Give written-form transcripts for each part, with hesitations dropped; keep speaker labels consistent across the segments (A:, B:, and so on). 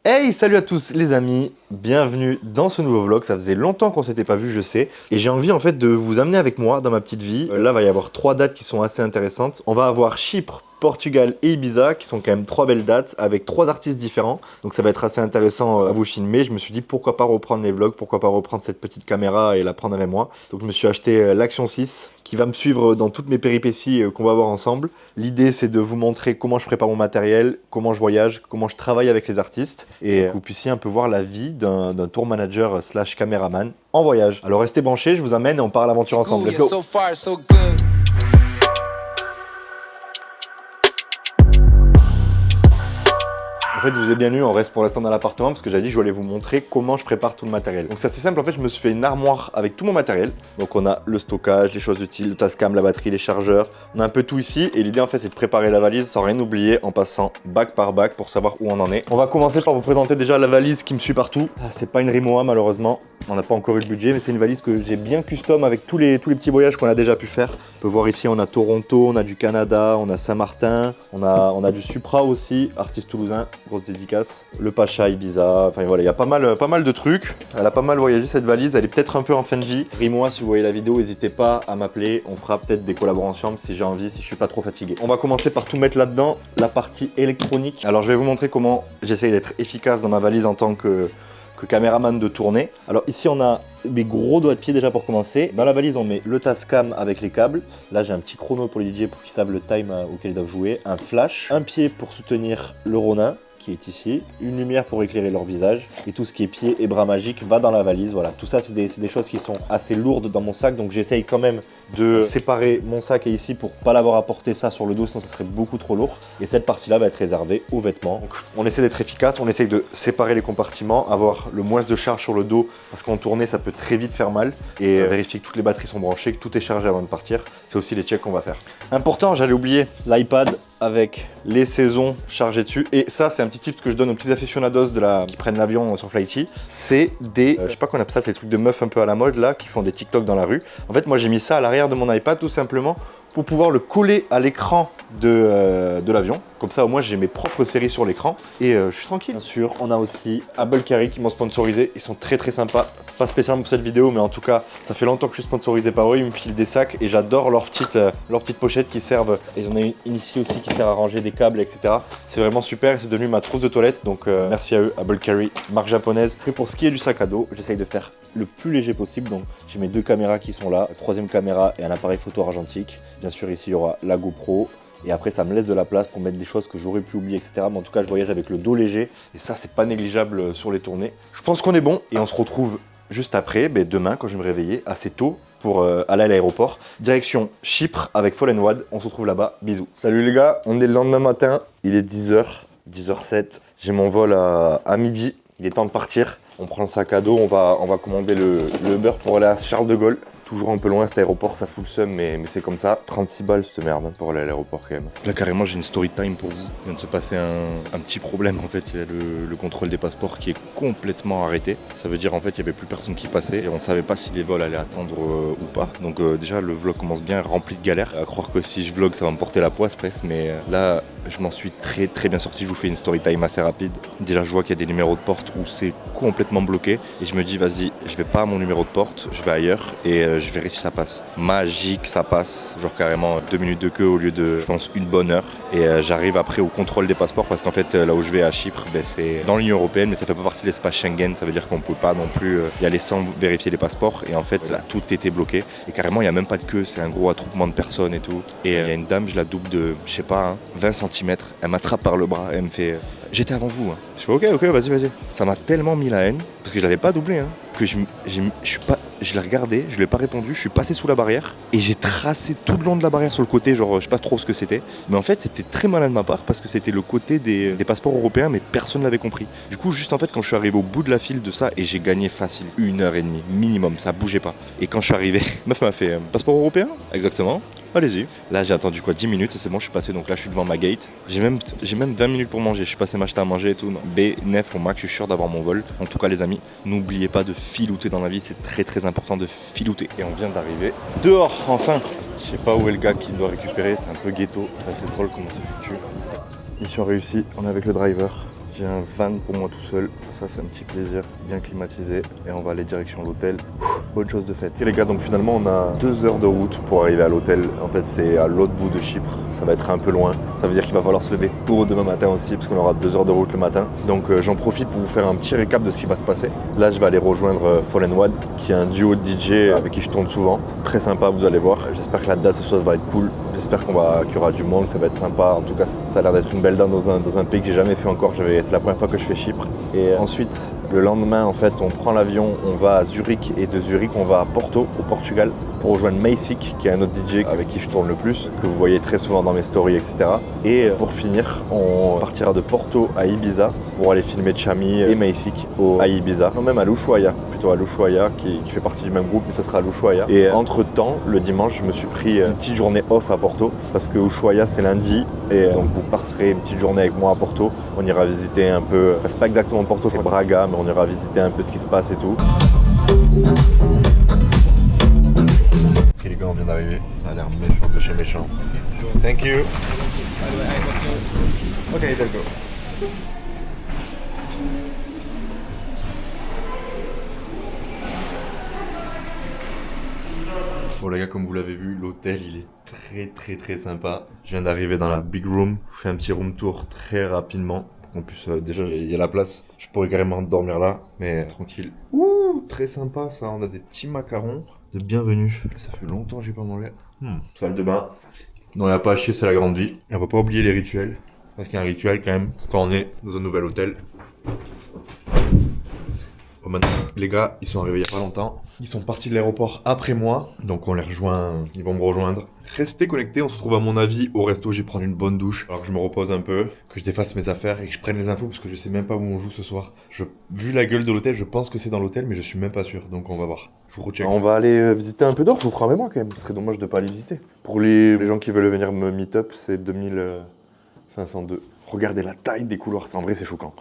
A: Hey, salut à tous les amis, bienvenue dans ce nouveau vlog. Ça faisait longtemps qu'on s'était pas vu, je sais, et j'ai envie en fait de vous amener avec moi dans ma petite vie. Là, il va y avoir 3 dates qui sont assez intéressantes. On va avoir Chypre, Portugal et Ibiza, qui sont quand même 3 belles dates avec 3 artistes différents. Donc ça va être assez intéressant à vous filmer. Je me suis dit pourquoi pas reprendre les vlogs, pourquoi pas reprendre cette petite caméra et la prendre avec moi. Donc je me suis acheté l'Action 6 qui va me suivre dans toutes mes péripéties qu'on va avoir ensemble. L'idée c'est de vous montrer comment je prépare mon matériel, comment je voyage, comment je travaille avec les artistes et que vous puissiez un peu voir la vie d'un tour manager slash caméraman en voyage. Alors restez branchés, je vous amène et on part à l'aventure ensemble. Let's go! En fait, je vous ai bien eu, on reste pour l'instant dans l'appartement parce que j'avais dit que je voulais vous montrer comment je prépare tout le matériel. Donc c'est assez simple, en fait, je me suis fait une armoire avec tout mon matériel. Donc on a le stockage, les choses utiles, le Tascam, la batterie, les chargeurs. On a un peu tout ici et l'idée en fait c'est de préparer la valise sans rien oublier en passant bac par bac pour savoir où on en est. On va commencer par vous présenter déjà la valise qui me suit partout. C'est pas une Rimowa malheureusement, on n'a pas encore eu le budget, mais c'est une valise que j'ai bien custom avec tous les petits voyages qu'on a déjà pu faire. On peut voir ici, on a Toronto, on a du Canada, on a Saint-Martin, on a du Supra aussi, artiste toulousain. Grosse dédicace, le Pacha, Ibiza, enfin voilà, il y a pas mal de trucs. Elle a pas mal voyagé cette valise, elle est peut-être un peu en fin de vie. Ris-moi si vous voyez la vidéo, n'hésitez pas à m'appeler, on fera peut-être des collaborations si j'ai envie, si je suis pas trop fatigué. On va commencer par tout mettre là-dedans, la partie électronique. Alors je vais vous montrer comment j'essaye d'être efficace dans ma valise en tant que caméraman de tournée. Alors ici on a mes gros doigts de pied déjà pour commencer. Dans la valise on met le Tascam avec les câbles. Là j'ai un petit chrono pour les DJ pour qu'ils savent le time auquel ils doivent jouer. Un flash, un pied pour soutenir le Ronin qui est ici, une lumière pour éclairer leur visage et tout ce qui est pied et bras magiques va dans la valise. Voilà, tout ça c'est des choses qui sont assez lourdes dans mon sac, donc j'essaye quand même de séparer mon sac et ici pour pas l'avoir à porter ça sur le dos, sinon ça serait beaucoup trop lourd. Et cette partie-là va être réservée aux vêtements. Donc, on essaie d'être efficace, on essaye de séparer les compartiments, avoir le moins de charge sur le dos parce qu'en tournée ça peut très vite faire mal et vérifier que toutes les batteries sont branchées, que tout est chargé avant de partir. C'est aussi les checks qu'on va faire. Important, j'allais oublier l'iPad avec les saisons chargées dessus. Et ça, c'est un petit tip que je donne aux petits aficionados qui prennent l'avion sur Flighty. C'est des, je sais pas qu'on appelle ça, c'est des trucs de meufs un peu à la mode là, qui font des TikTok dans la rue. En fait, moi j'ai mis ça à l'arrière de mon iPad tout simplement pour pouvoir le coller à l'écran de l'avion. Comme ça, au moins, j'ai mes propres séries sur l'écran et je suis tranquille. Bien sûr, on a aussi Apple Carry qui m'ont sponsorisé. Ils sont très sympas. Pas spécialement pour cette vidéo, mais en tout cas, ça fait longtemps que je suis sponsorisé par eux. Ils me filent des sacs et j'adore leurs petites pochettes qui servent. Et j'en ai une ici aussi qui sert à ranger des câbles, etc. C'est vraiment super. C'est devenu ma trousse de toilette. Donc, merci à eux, Apple Carry, marque japonaise. Et pour ce qui est du sac à dos, j'essaye de faire le plus léger possible. Donc, j'ai mes 2 caméras qui sont là, 3e caméra et un appareil photo argentique. Bien sûr, ici, il y aura la GoPro. Et après, ça me laisse de la place pour mettre des choses que j'aurais pu oublier, etc. Mais en tout cas, je voyage avec le dos léger. Et ça, c'est pas négligeable sur les tournées. Je pense qu'on est bon. Et on se retrouve juste après, demain, quand je vais me réveiller, assez tôt, pour aller à l'aéroport. Direction Chypre avec Fall & Wad. On se retrouve là-bas. Bisous. Salut les gars, on est le lendemain matin. Il est 10h, 10h07. J'ai mon vol à midi. Il est temps de partir. On prend le sac à dos. On va commander le Uber pour aller à Charles de Gaulle. Toujours un peu loin cet aéroport, ça fout le seum, mais c'est comme ça. 36 balles cette merde pour aller à l'aéroport quand même. Là carrément j'ai une story time pour vous. Il vient de se passer un petit problème en fait. Il y a le contrôle des passeports qui est complètement arrêté. Ça veut dire en fait il n'y avait plus personne qui passait et on ne savait pas si les vols allaient attendre ou pas. Donc déjà le vlog commence bien rempli de galères. À croire que si je vlog ça va me porter la poisse presque, mais là je m'en suis très bien sorti. Je vous fais une story time assez rapide. Déjà je vois qu'il y a des numéros de porte où c'est complètement bloqué et je me dis vas-y, je vais pas à mon numéro de porte, je vais ailleurs et je verrai si ça passe. Magique, ça passe. Genre carrément 2 minutes de queue au lieu de, je pense, une bonne heure. Et j'arrive après au contrôle des passeports parce qu'en fait, là où je vais à Chypre, c'est dans l'Union Européenne, mais ça fait pas partie de l'espace Schengen. Ça veut dire qu'on peut pas non plus y aller sans vérifier les passeports. Et en fait, là, tout était bloqué. Et carrément, il n'y a même pas de queue. C'est un gros attroupement de personnes et tout. Et il y a une dame, je la double de, je sais pas, 20 cm. Elle m'attrape par le bras. Elle me fait, j'étais avant vous. Je fais ok, vas-y. Ça m'a tellement mis la haine parce que je l'avais pas doublé. Que je l'ai regardé, je lui ai pas répondu, je suis passé sous la barrière et j'ai tracé tout le long de la barrière sur le côté, genre je sais pas trop ce que c'était, mais en fait c'était très malin de ma part parce que c'était le côté des passeports européens mais personne l'avait compris. Du coup juste en fait quand je suis arrivé au bout de la file de ça et j'ai gagné facile 1h30 minimum, ça bougeait pas. Et quand je suis arrivé, meuf m'a fait passeport européen? Exactement. Allez-y. Là j'ai attendu 10 minutes et c'est bon, je suis passé, donc là je suis devant ma gate. J'ai même 20 minutes pour manger, je suis passé m'acheter à manger et tout. Non. B9 au max, je suis sûr d'avoir mon vol. En tout cas les amis, n'oubliez pas de filouter dans la vie, c'est très important de filouter. Et on vient d'arriver dehors, enfin. Je sais pas où est le gars qui doit récupérer, c'est un peu ghetto, c'est assez drôle comment c'est foutu. Mission réussie, on est avec le driver. J'ai un van pour moi tout seul. Ça, c'est un petit plaisir, bien climatisé. Et on va aller direction l'hôtel. Bonne chose de faite. Et les gars, donc finalement, on a 2 heures de route pour arriver à l'hôtel. En fait, c'est à l'autre bout de Chypre. Ça va être un peu loin. Ça veut dire qu'il va falloir se lever tôt demain matin aussi, parce qu'on aura 2 heures de route le matin. Donc, j'en profite pour vous faire un petit récap de ce qui va se passer. Là, je vais aller rejoindre Fallen One, qui est un duo de DJ avec qui je tourne souvent. Très sympa, vous allez voir. J'espère que la date ce soir va être cool. J'espère qu'il y aura du monde, ça va être sympa. En tout cas, ça a l'air d'être une belle date dans un pays que j'ai jamais fait encore. C'est la première fois que je fais Chypre. Et ensuite, le lendemain, en fait, on prend l'avion, on va à Zurich. Et de Zurich, on va à Porto, au Portugal, pour rejoindre Maisic, qui est un autre DJ avec qui je tourne le plus, que vous voyez très souvent dans mes stories, etc. Et pour finir, on partira de Porto à Ibiza pour aller filmer Chami et Maisic à Ibiza. Non, même à l'Ushuaïa, plutôt à l'Ushuaïa, qui fait partie du même groupe, mais ça sera à l'Ushuaïa. Et entre-temps, le dimanche, je me suis pris une petite journée off à Porto, parce que Ushuaïa, c'est lundi. Et donc, vous passerez une petite journée avec moi à Porto. On ira visiter un peu, enfin, c'est pas exactement Porto, c'est Braga, mais on ira visiter un peu ce qui se passe et tout. Et les gars, on vient d'arriver. Ça a l'air méchant de chez méchant. Thank you. Ok, let's go. Bon les gars, comme vous l'avez vu, l'hôtel il est très sympa. Je viens d'arriver dans la big room. Je fais un petit room tour très rapidement. En plus, déjà, il y a la place. Je pourrais carrément dormir là, mais tranquille. Ouh, très sympa ça. On a des petits macarons de bienvenue. Ça fait longtemps que j'ai pas mangé. Salle de bain. Non, il n'y a pas à chier, c'est la grande vie. Et on va pas oublier les rituels. Parce qu'il y a un rituel quand même quand on est dans un nouvel hôtel. Oh, maintenant, les gars, ils sont arrivés il y a pas longtemps. Ils sont partis de l'aéroport après moi. Donc on les rejoint, ils vont me rejoindre. Restez connectés, on se retrouve à mon avis au resto. Je vais prendre une bonne douche alors que je me repose un peu, que je défasse mes affaires et que je prenne les infos parce que je sais même pas où on joue ce soir. Vu la gueule de l'hôtel, je pense que c'est dans l'hôtel mais je suis même pas sûr. Donc on va voir. Je vous recheck. On va aller visiter un peu d'or, je vous promets moi quand même. Ce serait dommage de pas aller visiter. Pour les gens qui veulent venir me meet up, c'est 2502. Regardez la taille des couloirs, en vrai c'est choquant.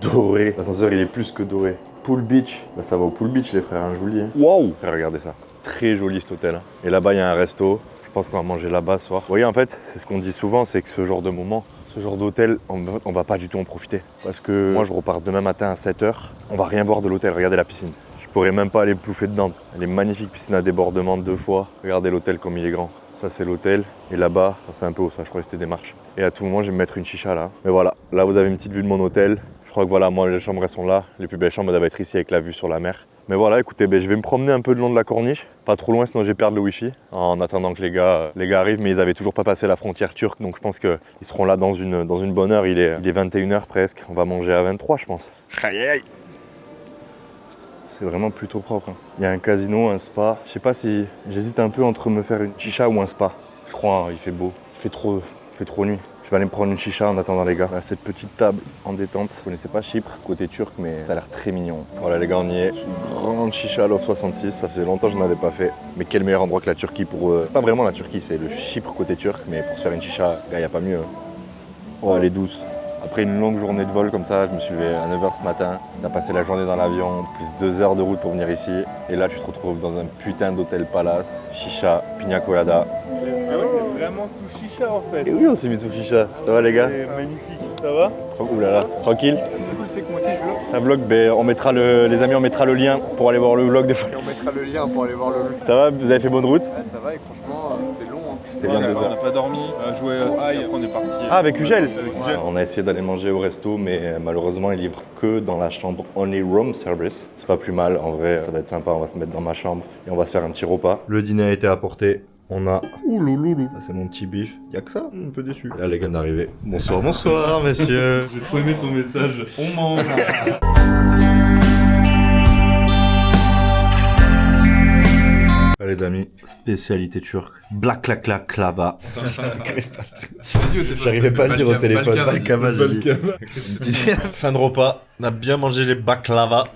A: Doré. L'ascenseur il est plus que doré. Pool Beach. Bah, ça va au Pool Beach les frères, hein, je vous le dis. Waouh. Regardez ça. Très joli cet hôtel. Hein. Et là-bas il y a un resto. Je pense qu'on va manger là-bas ce soir. Vous voyez en fait, c'est ce qu'on dit souvent, c'est que ce genre de moment, ce genre d'hôtel, on va pas du tout en profiter. Parce que moi je repars demain matin à 7h. On va rien voir de l'hôtel. Regardez la piscine. Je pourrais même pas aller plouffer dedans. Elle est magnifique, piscine à débordement 2 fois. Regardez l'hôtel comme il est grand. Ça c'est l'hôtel. Et là-bas, c'est un peu haut ça, je crois que c'était des marches. Et à tout moment, je vais me mettre une chicha là. Mais voilà, là vous avez une petite vue de mon hôtel. Je crois que voilà, moi les chambres elles sont là. Les plus belles chambres elles doivent être ici avec la vue sur la mer. Mais voilà, écoutez, je vais me promener un peu le long de la corniche. Pas trop loin sinon je vais perdre le wifi. En attendant que les gars arrivent, mais ils avaient toujours pas passé la frontière turque. Donc je pense qu'ils seront là dans une bonne heure. Il est 21h presque. On va manger à 23 je pense. Aïe aïe. C'est vraiment plutôt propre. Hein. Il y a un casino, un spa. Je sais pas si j'hésite un peu entre me faire une chicha ou un spa. Je crois, hein, il fait beau. Il fait trop nuit. Je vais aller me prendre une chicha en attendant les gars. Là, cette petite table en détente. Vous connaissez pas Chypre, côté turc, mais ça a l'air très mignon. Voilà les gars, on y est. Une grande chicha à Love 66. Ça faisait longtemps que je n'en avais pas fait. Mais quel meilleur endroit que la Turquie pour... C'est pas vraiment la Turquie, c'est le Chypre côté turc. Mais pour se faire une chicha, gars, y a pas mieux. Oh, elle est douce. Après une longue journée de vol comme ça, je me suis levé à 9h ce matin. T'as passé la journée dans l'avion, plus 2 heures de route pour venir ici. Et là, tu te retrouves dans un putain d'hôtel palace, chicha, pina colada.
B: Ah ouais, t'es vraiment sous chicha en fait.
A: Et oui, on s'est mis sous chicha. Ça va les gars?
B: C'est magnifique, ça va?
A: Ouh là là, tranquille.
B: C'est cool, tu sais que moi aussi je vlog.
A: Un vlog, on mettra les amis, on mettra le lien pour aller voir le vlog des fois.
B: Et on mettra le lien pour aller voir le vlog.
A: Ça va? Vous avez fait bonne route?
B: Ouais, ça va et franchement, c'était long. Hein.
A: C'était bien 2 heures.
C: On n'a pas dormi, on a joué au aïe, après on est parti.
A: Ah, avec Ugel?
C: Avec Ugel.
A: On a essayé d'aller manger au resto, mais malheureusement, ils livrent que dans la chambre Only Room Service. C'est pas plus mal, en vrai, ça va être sympa. On va se mettre dans ma chambre et on va se faire un petit repas. Le dîner a été apporté. On a... Ouh louloulou. Ça, c'est mon petit bif. Y'a que ça? Un peu déçu. Là, les gars d'arriver. Bonsoir, bonsoir, messieurs.
C: J'ai trop aimé ton message. On mange.
A: Allez, les amis, spécialité turque. Blaklaklava. J'arrivais pas à le dire au téléphone. Balkava, j'ai dit. Fin de repas. On a bien mangé les baklava.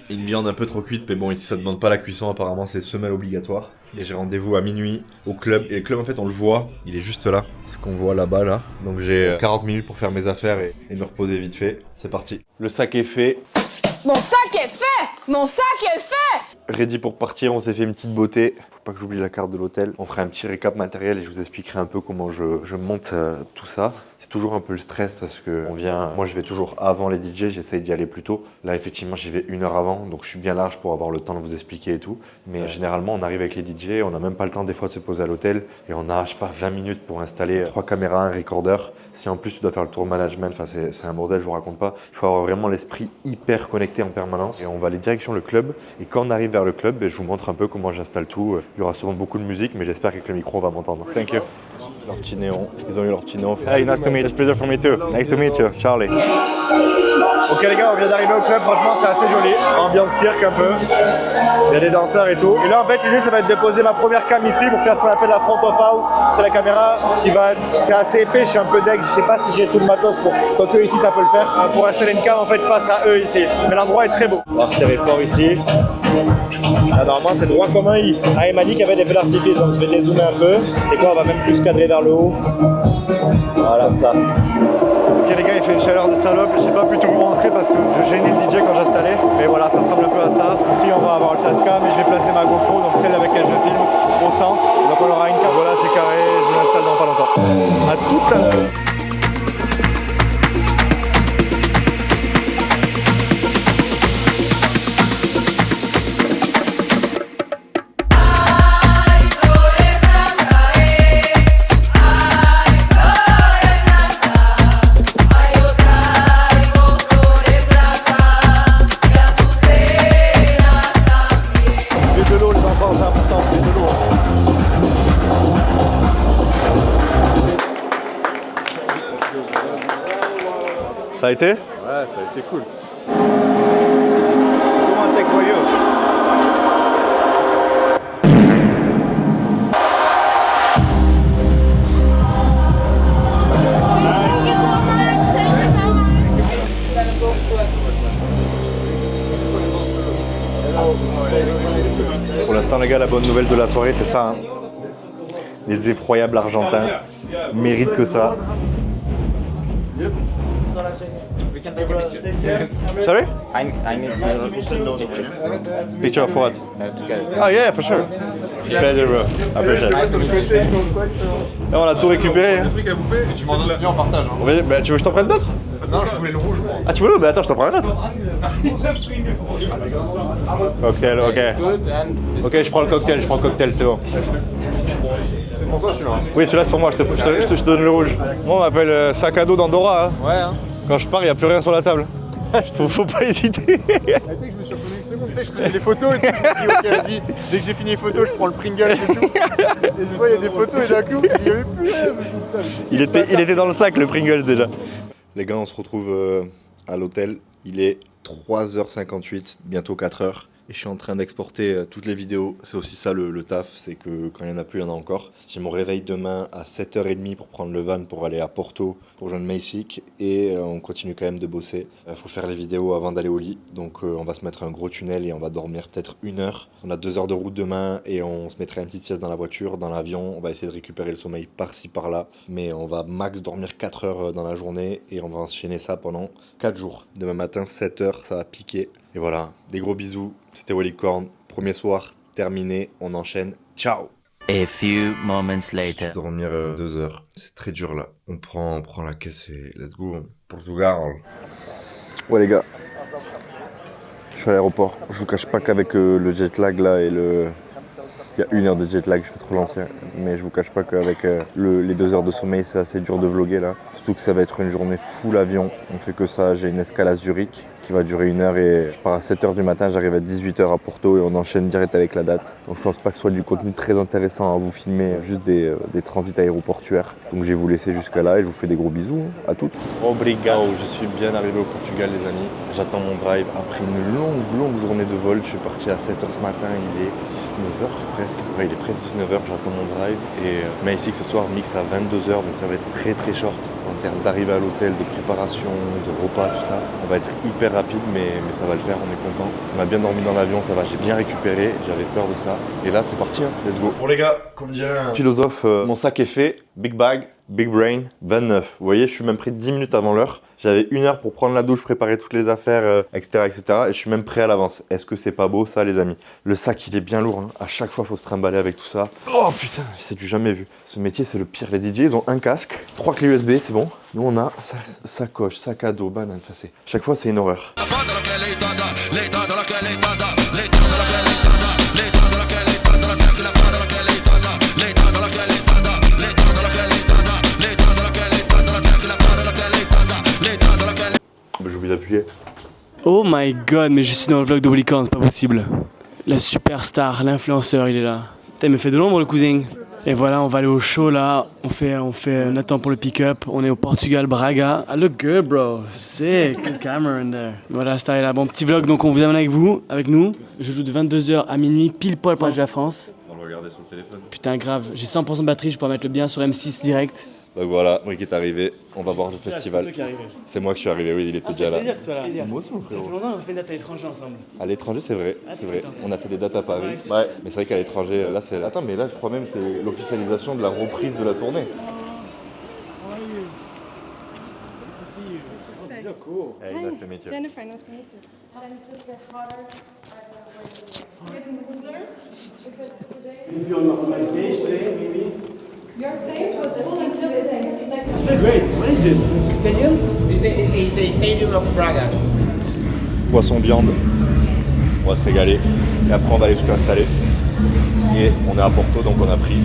A: Une viande un peu trop cuite, mais bon, ici ça demande pas la cuisson, apparemment c'est semelle obligatoire. Et j'ai rendez-vous à minuit au club. Et le club, en fait, on le voit, il est juste là, ce qu'on voit là-bas, là. Donc j'ai 40 minutes pour faire mes affaires et me reposer vite fait. C'est parti. Le sac est fait.
D: Mon sac est fait! Mon sac est fait!
A: Ready pour partir, on s'est fait une petite beauté. Faut pas que j'oublie la carte de l'hôtel. On fera un petit récap matériel et je vous expliquerai un peu comment je monte tout ça. C'est toujours un peu le stress parce que moi je vais toujours avant les DJ, j'essaye d'y aller plus tôt. Là effectivement j'y vais 1 heure avant, donc je suis bien large pour avoir le temps de vous expliquer et tout. Mais généralement on arrive avec les DJ, on n'a même pas le temps des fois de se poser à l'hôtel et on a, je sais pas, 20 minutes pour installer 3 caméras, un recorder. Si en plus tu dois faire le tour management, c'est un bordel, je vous raconte pas. Il faut avoir vraiment l'esprit hyper connecté en permanence. Et on va aller direction le club. Et quand on arrive vers le club, je vous montre un peu comment j'installe tout. Il y aura sûrement beaucoup de musique, mais j'espère qu'avec le micro on va m'entendre. Thank you. Leur petit néon. Ils ont eu leur petit néon. Hey, nice to meet you. It's a pleasure for me too. Nice to meet you, Charlie. Ok les gars, on vient d'arriver au club, franchement c'est assez joli. Ambiance cirque un peu. Il y a des danseurs et tout. Et là en fait l'idée ça va être de poser ma première cam ici pour faire ce qu'on appelle la front of house. C'est la caméra qui va être, c'est assez épais, je suis un peu deg, je sais pas si j'ai tout le matos pour, quoique ici ça peut le faire. Pour installer une cam en fait face à eux ici. Mais l'endroit est très beau. On va resserrer fort ici. Là, normalement c'est droit comme un i. Ah, il m'a dit qu'il y avait des feux d'artifice, donc je vais les zoomer un peu. C'est quoi, on va même plus cadrer vers le haut. Voilà, comme ça. Ok les gars, il fait une chaleur de salope, j'ai pas pu tout rentrer parce que je gênais le DJ quand j'installais. Mais voilà, ça ressemble un peu à ça. Ici on va avoir le Tascam et je vais placer ma GoPro, donc celle avec laquelle je filme, au centre. Donc on aura une carte, voilà c'est carré, je l'installe dans pas longtemps. À toute la l'heure. Ça a été?
B: Ouais, ça a été cool.
A: Comment tech for you? Pour l'instant les gars, la bonne nouvelle de la soirée c'est ça. Hein. Les effroyables argentins méritent que ça. Sorry?
D: I need to
A: Picture for what?
D: together.
A: Oh yeah, for sure. Pleasure bro. Appreciate it. Là, on a tout récupéré. Hein.
C: Truc à bouffer et tu m'en donnes
B: Viens, on partage. Hein.
A: Bah, tu veux que je t'en prenne d'autres?
B: Non, je voulais le rouge, moi.
A: Ah tu veux? Bah attends, je t'en prends un autre. Cocktail, ok.
D: Good and
A: Ok, je prends le cocktail, c'est bon.
B: C'est pour toi celui-là.
A: Oui, celui-là c'est pour moi, je te donne le rouge. Moi on m'appelle sac à dos d'Andorra. Hein.
B: Ouais, hein.
A: Quand je pars, il n'y a plus rien sur la table. Faut pas hésiter.
B: Tu sais que je me suis reconnu une seconde, tu sais, je faisais des photos et tout. Je me suis dit, ok, vas-y, dès que j'ai fini les photos, je prends le Pringles et tout. Et je vois, il y a des photos et d'un coup, il n'y avait plus rien.
A: Il était dans le sac, le Pringles déjà. Les gars, on se retrouve à l'hôtel. Il est 3h58, bientôt 4h. Et je suis en train d'exporter toutes les vidéos. C'est aussi ça le taf, c'est que quand il n'y en a plus, il y en a encore. J'ai mon réveil demain à 7h30 pour prendre le van pour aller à Porto pour joindre Maïsik. Et on continue quand même de bosser. Il faut faire les vidéos avant d'aller au lit. Donc on va se mettre un gros tunnel et on va dormir peut-être 1 heure. On a 2 heures de route demain et on se mettrait une petite sieste dans la voiture, dans l'avion. On va essayer de récupérer le sommeil par-ci par-là. Mais on va max dormir 4 heures dans la journée et on va enchaîner ça pendant 4 jours. Demain matin, 7h, ça va piquer. Et voilà, des gros bisous. C'était Wallicorn. Premier soir, terminé. On enchaîne. Ciao!
E: A few moments later.
A: Dormir 2 heures. C'est très dur là. On prend la caisse et let's go. Portugal. Ouais les gars. Je suis à l'aéroport. Je vous cache pas qu'avec le jet lag là et le... Il y a 1 heure de jet lag, je fais trop l'ancien. Mais je vous cache pas qu'avec les 2 heures de sommeil, c'est assez dur de vlogger là. Surtout que ça va être une journée full avion. On fait que ça. J'ai une escale à Zurich qui va durer 1 heure et je pars à 7h du matin, j'arrive à 18h à Porto et on enchaîne direct avec la date. Donc je pense pas que ce soit du contenu très intéressant à vous filmer, juste des transits aéroportuaires. Donc je vais vous laisser jusqu'à là et je vous fais des gros bisous, à toutes. Obrigado, je suis bien arrivé au Portugal les amis. J'attends mon drive après une longue journée de vol. Je suis parti à 7h ce matin, il est 19h presque. Ouais, il est presque 19h, j'attends mon drive. Et Maïsik ce soir mix à 22h, donc ça va être très short en termes d'arrivée à l'hôtel, de préparation, de repas, tout ça. On va être hyper rapide, mais ça va le faire, on est content. On a bien dormi dans l'avion, ça va, j'ai bien récupéré, j'avais peur de ça. Et là, c'est parti, hein. Let's go. Bon les gars, comme dirait un philosophe, mon sac est fait. Big bag, big brain, 29. Vous voyez, je suis même prêt 10 minutes avant l'heure. J'avais 1 heure pour prendre la douche, préparer toutes les affaires, etc., etc. Et je suis même prêt à l'avance. Est-ce que c'est pas beau ça, les amis? Le sac, il est bien lourd. Hein. À chaque fois, il faut se trimballer avec tout ça. Oh putain, c'est du jamais vu. Ce métier, c'est le pire. Les DJ, ils ont un casque, 3 clés USB, c'est bon. Nous, on a sacoche, sac à dos, banane facée. Chaque fois, c'est une horreur. J'ai oublié d'appuyer.
F: Oh my god, mais je suis dans le vlog d'Obliquant, c'est pas possible. La superstar, l'influenceur, il est là. Putain, il me fait de l'ombre le cousin. Et voilà, on va aller au show là. On attend pour le pick-up. On est au Portugal, Braga. I look good, bro. Sick. Good camera in there. Voilà, Star est là. Bon, petit vlog, donc on vous amène avec nous. Je joue de 22h à minuit, pile poil pour la France.
A: On va le regarder sur le téléphone.
F: Putain, grave. J'ai 100% de batterie, je peux mettre le bien sur M6 direct.
A: Donc voilà, Rick est arrivé. On va voir le festival. C'est moi qui suis arrivé, oui, il était déjà là.
F: Plaisir que tu sois là.
A: Moi aussi, mon
F: Ça fait
A: frérot.
F: longtemps qu'on fait une date à l'étranger ensemble.
A: À l'étranger, c'est vrai,
F: Ah,
A: c'est vrai.
F: putain.
A: On a fait des dates à Paris.
F: Ouais, c'est
A: Ouais, mais c'est vrai qu'à l'étranger, là, c'est. Attends, mais là, je crois même que c'est l'officialisation de la reprise de la tournée.
F: So cool.
A: Eh, il a fait métier.
G: Jennifer, nice to meet you. And just get hotter. Getting cooler because today
F: Maybe on my stage today, maybe.
G: your stage was full until today.
F: Great. What is this? This is stadium?
D: It's the stadium of Braga.
A: Poisson, viande. On va se régaler. Et après, on va aller tout installer. Et on est à Porto, donc on a pris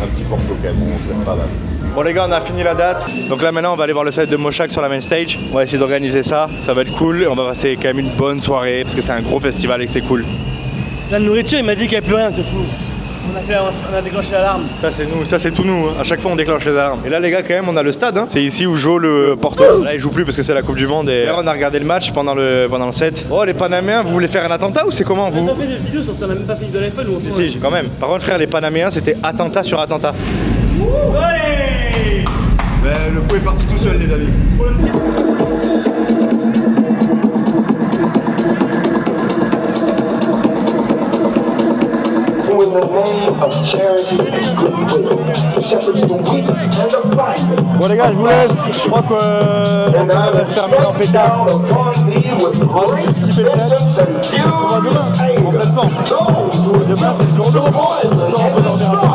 A: un petit Porto quand même. On se laisse pas mal. Bon les gars, on a fini la date. Donc là maintenant on va aller voir le set de Moshak sur la main stage. On va essayer d'organiser ça, ça va être cool et on va passer quand même une bonne soirée parce que c'est un gros festival et que c'est cool.
F: Plein de nourriture, il m'a dit qu'il n'y avait plus rien, c'est fou. On a déclenché l'alarme.
A: Ça c'est nous, ça c'est tout nous, hein. À chaque fois on déclenche les alarmes. Et là les gars quand même on a le stade, hein. C'est ici où joue le Porto. Là il joue plus parce que c'est la Coupe du Monde et là on a regardé le match pendant le set. Oh les Panaméens, vous voulez faire un attentat ou c'est comment vous?
F: On a fait des vidéos sur ça, on n'a même pas fait de l'iPhone ou on fait.
A: Si, quand même. Par contre frère les Panaméens c'était attentat sur attentat.
F: Allez!
A: Le coup est parti tout seul les amis.
H: In the name of charity and goodwill, the shepherds, the weak and the frightened.
A: Bon les gars je vous laisse, je crois que
H: And
A: ça
H: I
A: va
H: will
A: se terminer en
H: strike
A: pétard.
H: down upon thee with great vengeance and furious anger. Those who would
A: Demain c'est le jour de repos.
H: poison and destroy.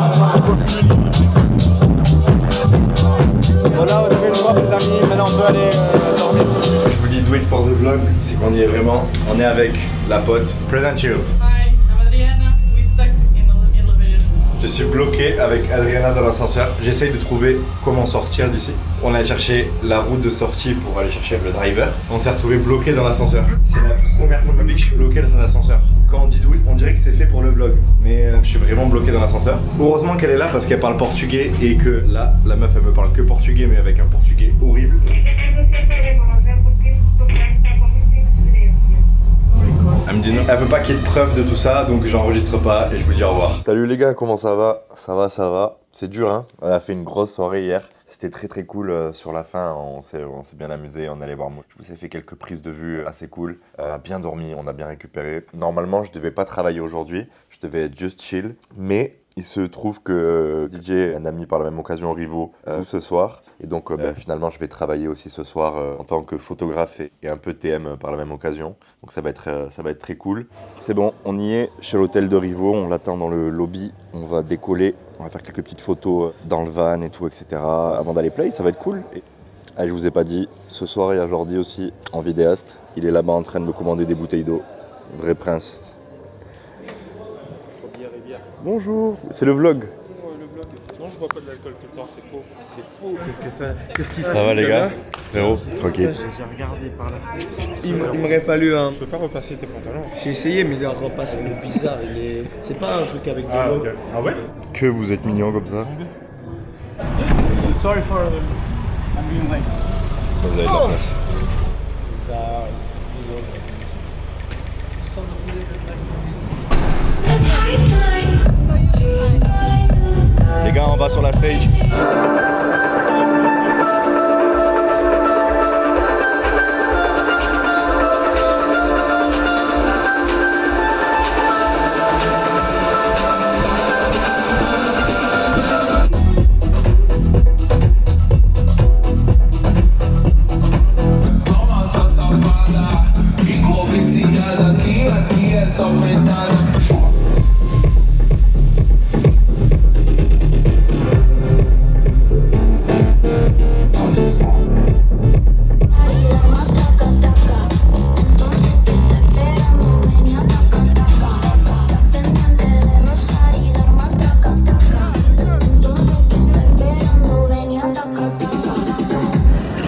A: Voilà, on avait le soir les amis, maintenant on peut aller dormir. Je vous dis do it for the vlog, c'est qu'on y est vraiment. On est avec la pote. Present you.
G: Hi, I'm Adriana. We stuck in the elevator.
A: Je suis bloqué avec Adriana dans l'ascenseur. J'essaye de trouver comment sortir d'ici. On a cherché la route de sortie pour aller chercher le driver. On s'est retrouvé bloqué dans l'ascenseur. C'est la première fois de ma vie que je suis bloqué dans un ascenseur. Quand on dit oui, on dirait que c'est fait pour le vlog. Mais je suis vraiment bloqué dans l'ascenseur. Heureusement qu'elle est là parce qu'elle parle portugais et que là, la meuf elle me parle que portugais mais avec un portugais horrible. Elle me dit non, elle veut pas qu'il y ait de preuves de tout ça, donc j'enregistre pas et je vous dis au revoir. Salut les gars, comment ça va? Ça va. C'est dur hein, on a fait une grosse soirée hier. C'était très cool sur la fin, on s'est bien amusé, on allait voir moi. Je vous ai fait quelques prises de vue assez cool. On a bien dormi, on a bien récupéré. Normalement je devais pas travailler aujourd'hui, je devais être juste chill. Mais il se trouve que DJ, un ami par la même occasion, Rivo, joue ce soir. Et donc finalement je vais travailler aussi ce soir en tant que photographe et un peu TM par la même occasion. Donc ça va être très cool. C'est bon, on y est chez l'hôtel de Rivo, on l'attend dans le lobby. On va décoller, on va faire quelques petites photos dans le van et tout, etc. avant d'aller play, ça va être cool. Et je vous ai pas dit, ce soir il y a Jordi aussi en vidéaste. Il est là-bas en train de me commander des bouteilles d'eau. Vrai prince. Bonjour, c'est le vlog.
C: Non, je bois pas de l'alcool tout le temps, c'est faux. C'est faux. Qu'est-ce qui se
A: Ça va les gars? Frérot, tranquille.
C: J'ai regardé par la fenêtre.
I: Il m'aurait fallu un.
C: Je peux pas repasser tes pantalons.
I: J'ai essayé, mais le repas c'est bizarre. C'est pas un truc avec de
C: Ah,
I: l'eau.
C: ok. Ah ouais?
A: Que vous êtes mignon comme ça.
F: Sorry for I'm being late.
A: Ça vous avez de la place. Les gars, on va sur la stage.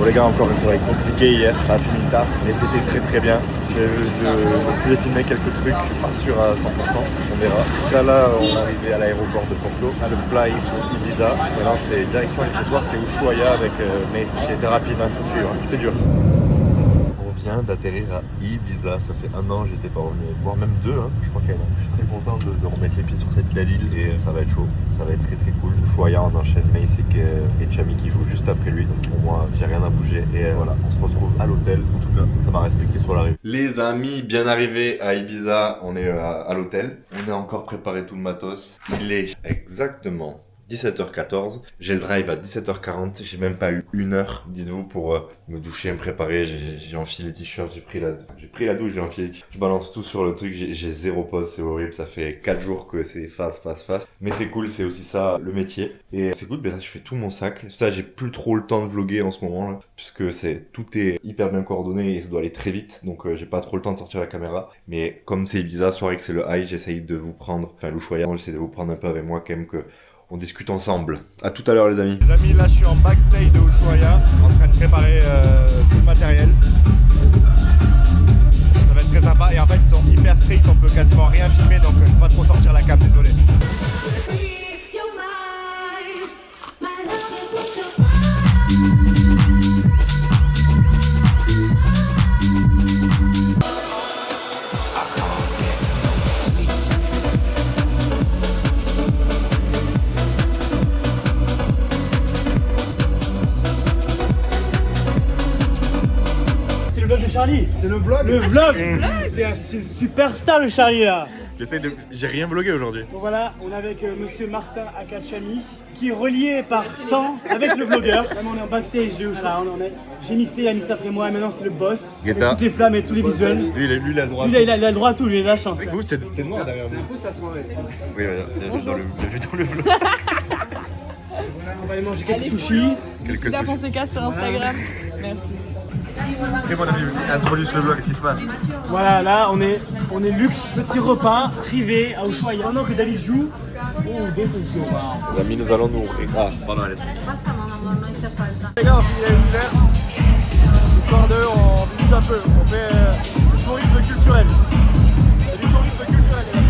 A: Bon les gars, encore une soirée compliquée hier, ça a fini tard, mais c'était très bien. Je vais filmer quelques trucs, je suis pas sûr à 100%, on verra. Là, on est arrivé à l'aéroport de Porto, à le fly Ibiza. Maintenant c'est direction, et ce soir c'est Ushuaia avec mais c'est rapide, il faut suivre, c'était dur. On vient d'atterrir à Ibiza, ça fait 1 an j'étais pas revenu, voire même 2, hein. Je crois qu'un an. Je suis très content de remettre les pieds sur cette belle île et ça va être chaud, ça va être très cool. Ushuaia, on enchaîne Meisek et Chami qui jouent juste après lui, donc pour moi j'ai rien à bouger et voilà, on se retrouve à l'hôtel. En tout cas, ça m'a respecté sur l'arrivée. Les amis, bien arrivés à Ibiza, on est à l'hôtel. On a encore préparé tout le matos. Il est exactement 17h14, j'ai le drive à 17h40, j'ai même pas eu 1 heure, dites-vous, pour me doucher, me préparer, j'ai enfilé les t-shirts, j'ai pris la douche, j'ai enfilé les t-shirts, je balance tout sur le truc, j'ai 0 pause, c'est horrible, ça fait 4 jours que c'est fast, mais c'est cool, c'est aussi ça le métier, et c'est cool, ben là je fais tout mon sac, ça j'ai plus trop le temps de vlogger en ce moment, là, puisque tout est hyper bien coordonné et ça doit aller très vite, donc j'ai pas trop le temps de sortir la caméra, mais comme c'est Ibiza, soirée que c'est le high, j'essaye de vous prendre, enfin l'Ushuaia, j'essaie de vous prendre un peu avec moi quand même que on discute ensemble. À tout à l'heure les amis.
B: Les amis, là je suis en backstage de Ushuaia, en train de préparer tout le matériel. Ça va être très sympa et en fait ils sont hyper stricts, on peut quasiment rien filmer donc je peux pas trop sortir la cam, désolé.
F: Charlie, c'est le vlog. Le vlog. C'est une superstar le Charlie là.
A: J'ai rien vlogué aujourd'hui.
F: Donc voilà, on est avec monsieur Martin Akachami qui est relié par sang avec le vlogueur. Vraiment, on est en backstage de Ushuaia. J'ai mixé, il a mixé après moi et maintenant c'est le boss. Avec toutes les flammes et tous les visuels.
A: Lui il a le droit.
F: Lui il a le droit à tout, lui il a la chance.
A: Vous c'était noir derrière vous.
B: C'est un peu sa soirée.
A: Oui, dans le vlog.
F: On va aller manger quelques sushis.
J: Quelques Fonseca sur Instagram. Merci.
B: Et mon ami, introduis le vlog, qu'est-ce qui se passe?
F: Voilà, là on est luxe, petit repas privé à Ushuaia. Pendant que David joue, des solutions.
A: Les amis, nous allons nous... Ah, pardon, allez.
B: Les gars, on finit l'hiver, histoire de, on visite un peu, on fait du tourisme culturel. C'est du tourisme culturel les gars.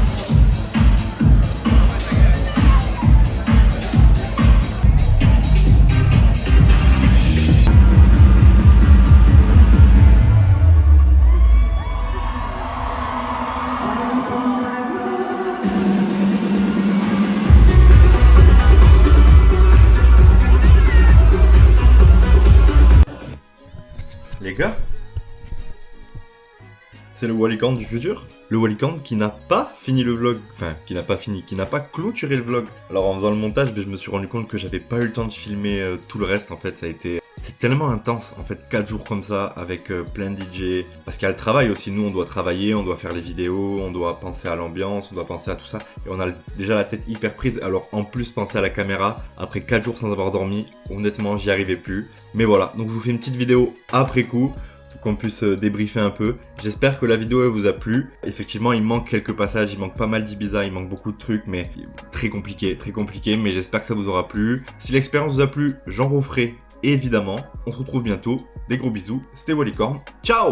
A: Les gars, c'est le Walicand du futur. Le Walicand qui n'a pas fini le vlog, enfin qui n'a pas clôturé le vlog. Alors en faisant le montage, je me suis rendu compte que j'avais pas eu le temps de filmer tout le reste en fait, c'est tellement intense en fait, 4 jours comme ça avec plein de DJ, parce qu'il y a le travail aussi, nous on doit travailler, on doit faire les vidéos, on doit penser à l'ambiance, on doit penser à tout ça, et on a déjà la tête hyper prise, alors en plus penser à la caméra, après 4 jours sans avoir dormi, honnêtement j'y arrivais plus, mais voilà, donc je vous fais une petite vidéo après coup, pour qu'on puisse débriefer un peu. J'espère que la vidéo elle vous a plu. Effectivement il manque quelques passages, il manque pas mal d'Ibiza, il manque beaucoup de trucs, mais très compliqué, mais j'espère que ça vous aura plu. Si l'expérience vous a plu, j'en referai évidemment. On se retrouve bientôt, des gros bisous, c'était Walicand, ciao!